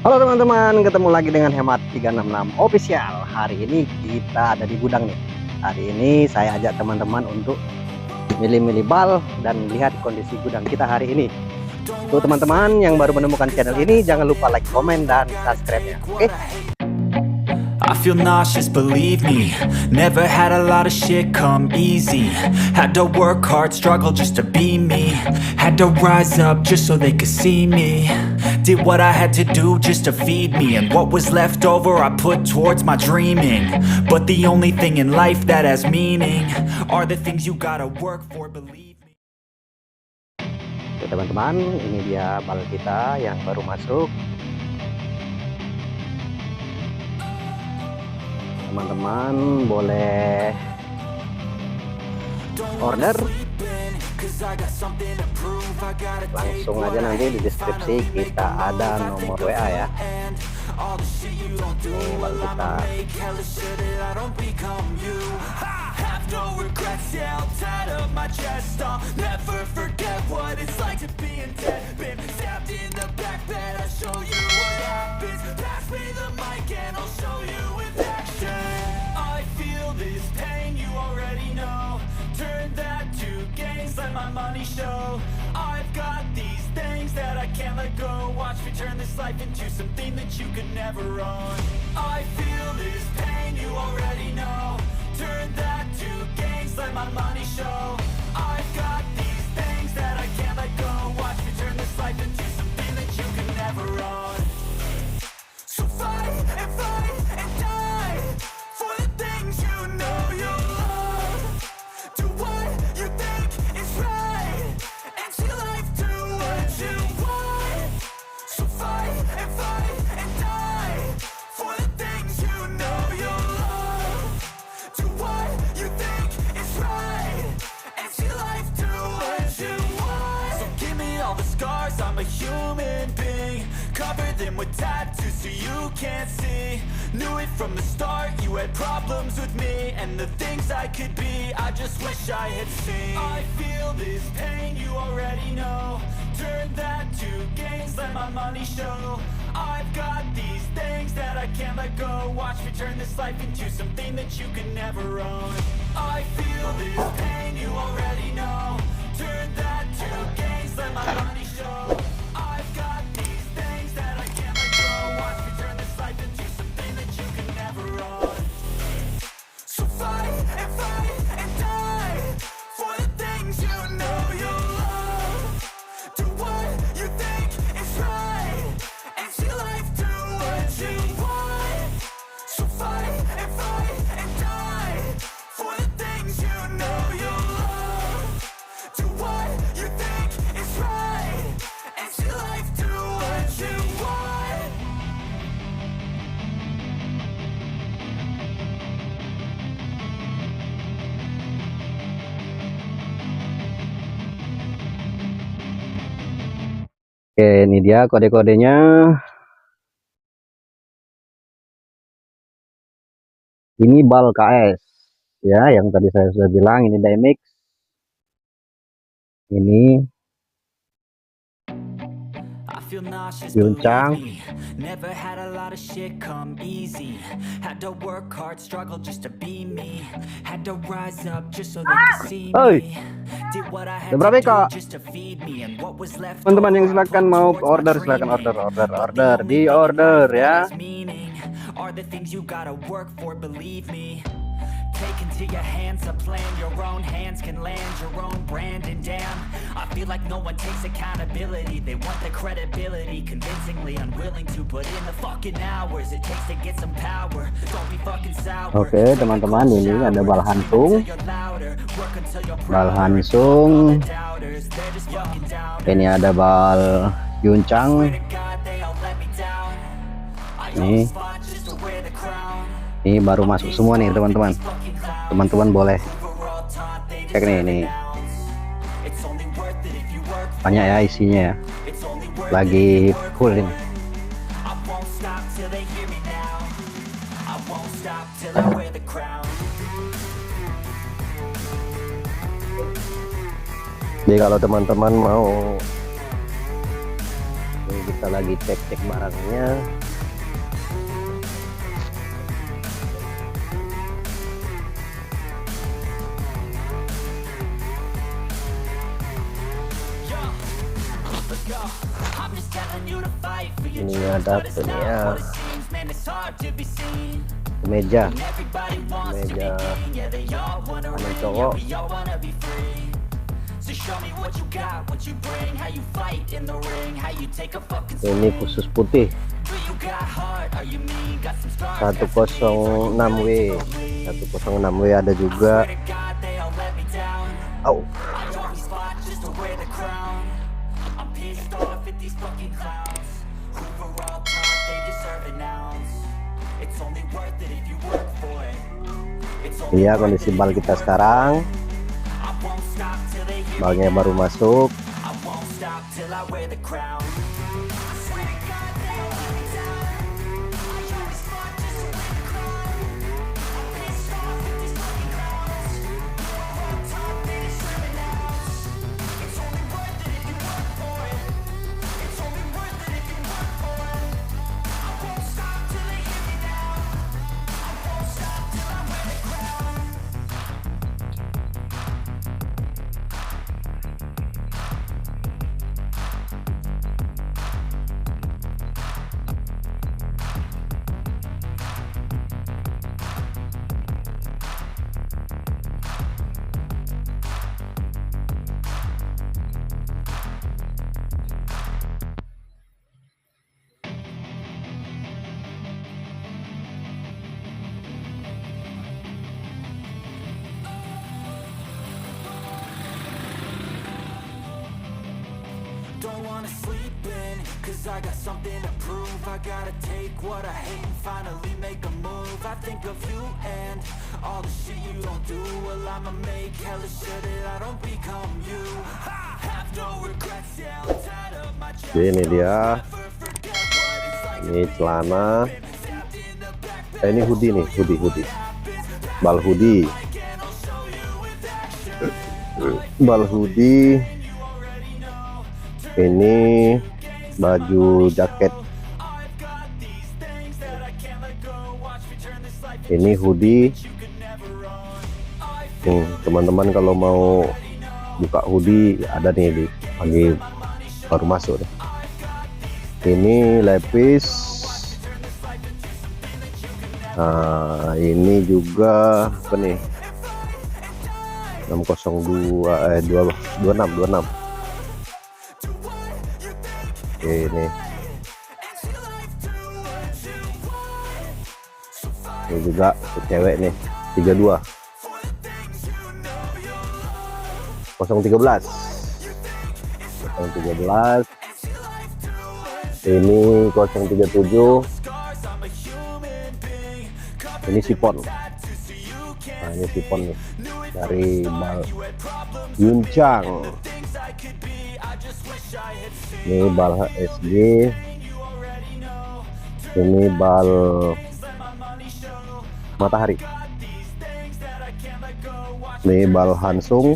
Halo teman-teman, ketemu lagi dengan Hemat 366 Official. Hari ini kita ada di gudang nih. Hari ini saya ajak teman-teman untuk milih-milih bal dan lihat kondisi gudang kita hari ini. Tuh teman-teman yang baru menemukan channel ini, jangan lupa like, komen, dan subscribe-nya. Oke? I feel nauseous, believe me. Never had a lot of shit come easy. Had to work hard, struggle just to be me. Had to rise up just so they could see me. Did what I had to do just to feed me. And what was left over I put towards my dreaming. But the only thing in life that has meaning are the things you gotta work for, believe me. Oke teman-teman, ini dia bal kita yang baru masuk. Teman-teman boleh order, langsung aja nanti di deskripsi kita ada nomor WA ya. Ini bal kita. This pain you already know. Turn that to gains, let my money show. I've got these things that I can't let go. Watch me turn this life into something that you could never own. I feel this pain you already know. Turn that to gains, let my money show. I've got these things that I can't let go. Watch me turn this life into something that you could never own. So fight and die for the things you know you love. Do what you think is right and see life do what you want. So fight and die for the things you know you love. Do what you think is right and see life do what you want. So give me all the scars, I'm a human being. Cover them with tattoos so you can't see. Knew it from the start, you had problems with me and the things I could be, I just wish I had seen. I feel this pain you already know. Turn that to gains, let my money show. I've got these things that I can't let go. Watch me turn this life into something that you could never own. I feel this pain you already know. Turn that to gains, let my money show. I've got these things that I can't let go. Watch me turn this life into something that you can never own. So fight and die for the things you know you love. Do what you think is right and see life do what you want. So fight and die for the things you know you love. Do what you think is right and see life do what you want. Oke, ini dia kode-kodenya. Ini bal KS ya, yang tadi saya sudah bilang. Ini Dymix, ini Yuncang. Never had a lot of shit come easy. Had to work hard, struggle just to be me. Had to rise up just so they could see me. Did what I had to do just to feed me and what was left. Teman-teman yang silakan mau order, silakan order di order ya. Are the things you gotta work for, believe me. Take into your hands a plan, your own hands can land your own brand. And damn, I feel like no one takes accountability. They want the credibility, convincingly unwilling to put in the fucking hours it takes to get some power. Don't be fucking sour. Oke teman-teman, ini ada bal Hansung. Bal Hansung. Ini ada bal Yuncang. Ini baru masuk semua nih teman-teman. Teman-teman boleh cek nih, ini banyak ya isinya ya, lagi full ini. Jadi kalau teman-teman mau kita lagi cek barangnya. Ini ada tuh ya, meja anak cowok. Ini khusus putih 106W. 106W ada juga. Oh. Iya, kondisi bal kita sekarang. Balnya baru masuk. Don't wanna sleep in, cause I got something to prove. I gotta take what I hate and finally make a move. I think of you and all the shit you don't do. Well, I'ma make hella sure that I don't become you. I have no regrets, yeah, I'm tired of my job. Ini dia, ini celana. Ini hoodie nih, hoodie. Bal hoodie. Bal hoodie. Ini baju jaket. Ini hoodie. Teman-teman kalau mau buka hoodie ada nih, di lagi baru masuk deh. Ini lepis. Nah, ini juga apa nih? 26. Ini juga cewek nih, 32 013. Ini 037. Ini sipon. Nah, ini sipon nih dari bal Yuncang. Ini bal HSG. Ini bal Matahari. Ini bal Hansung.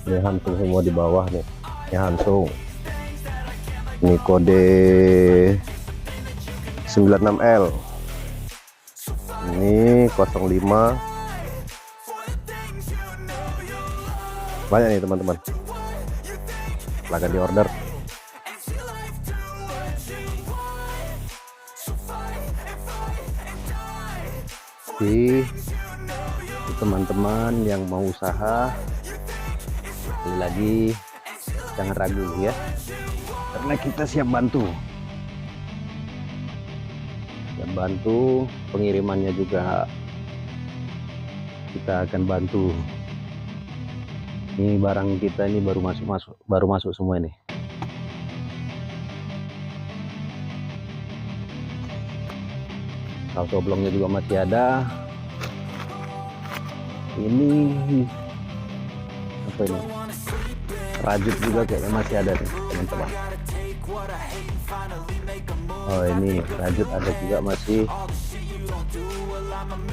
Ini Hansung semua di bawah nih. Ini Hansung. Ini kode 96L. Ini 05. Banyak nih teman-teman, silahkan di order. Di teman-teman yang mau usaha, sekali lagi jangan ragu ya, karena kita siap bantu. Pengirimannya juga kita akan bantu. Ini barang kita ini baru masuk semua ini. Kaos oblongnya juga masih ada. Ini apa ini? Rajut juga kayaknya masih ada nih teman-teman. Oh, ini rajut ada juga masih.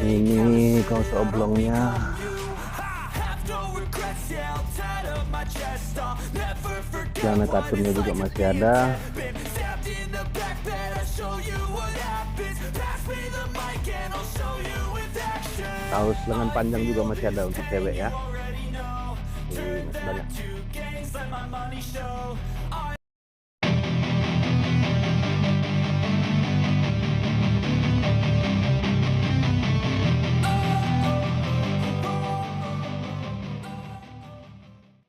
Ini kaos oblongnya celana katunnya juga masih ada. Stabbed in the back bed, I'll show you what happens. Pass me the mic and I'll show you with action. Kaos lengan panjang juga masih ada untuk cewek ya. Already know. Ini masih banyak. Two games, let my money show. I